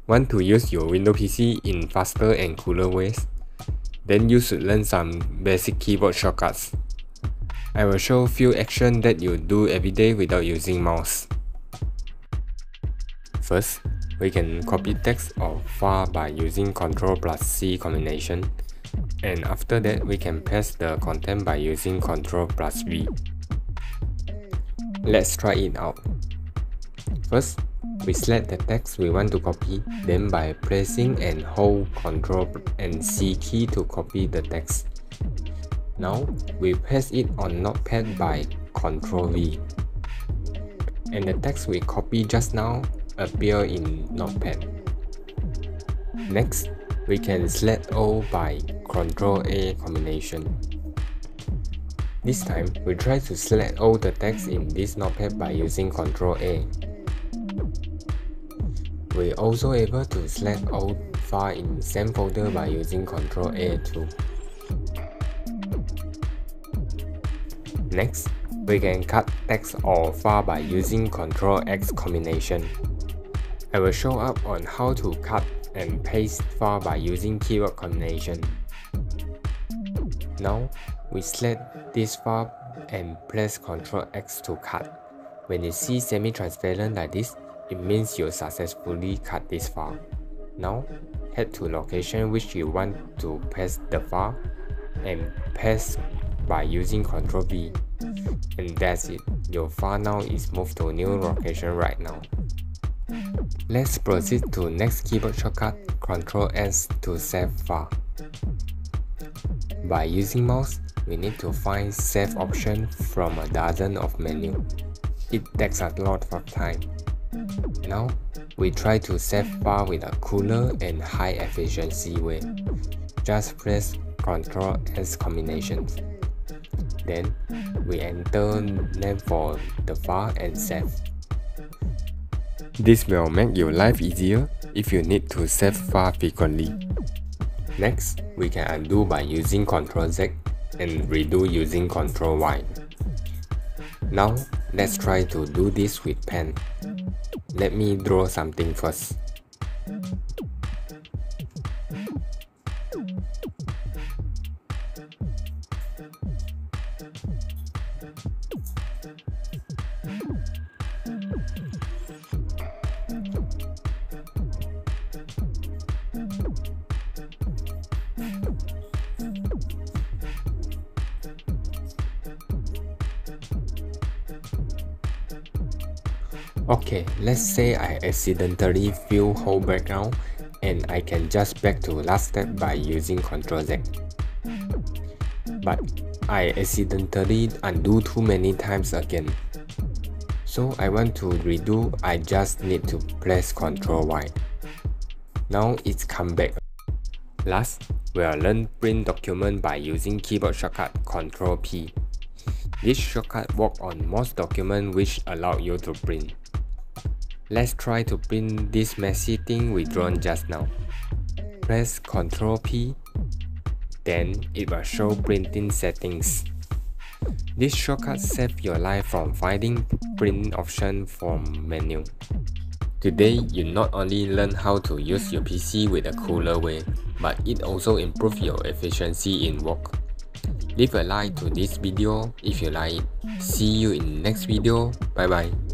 Want to use your Windows PC in faster and cooler ways? Then you should learn some basic keyboard shortcuts. I will show few actions that you do every day without using mouse. First, we can copy text or file by using Ctrl+C combination, and after that we can paste the content by using Ctrl+V. Let's try it out. First, we select the text we want to copy, then by pressing and hold Ctrl and C key to copy the text. Now, we paste it on Notepad by Ctrl V. And the text we copied just now appear in Notepad. Next, we can select all by Ctrl A combination. This time, we try to select all the text in this Notepad by using Ctrl A. We're also able to select all files in same folder by using Ctrl A too. Next, we can cut text or file by using Ctrl X combination. I will show up on how to cut and paste file by using keyword combination. Now, we select this file and press Ctrl X to cut. When you see semi-transparent like this, it means you successfully cut this file. Now, head to location which you want to paste the file and paste by using Ctrl V. And that's it. Your file now is moved to a new location right now. Let's proceed to next keyboard shortcut, Ctrl S to save file. By using mouse, we need to find save option from a dozen of menu. It takes a lot of time. Now, we try to save file with a cooler and high efficiency way. Just press Ctrl S combinations. Then, we enter name for the file and save. This will make your life easier if you need to save file frequently. Next, we can undo by using Ctrl Z and redo using Ctrl Y. Now, let's try to do this with pen. Let me draw something first. Okay, let's say I accidentally fill whole background and I can just back to last step by using Ctrl Z. But I accidentally undo too many times again. So I want to redo, I just need to press Ctrl Y. Now it's come back. Last, we'll learn print document by using keyboard shortcut Ctrl P. This shortcut works on most documents which allow you to print. Let's try to print this messy thing we drawn just now. Press Ctrl P, then it will show printing settings. This shortcut saves your life from finding print option from menu. Today, you not only learn how to use your PC with a cooler way, but it also improves your efficiency in work. Leave a like to this video if you like it. See you in next video. Bye bye.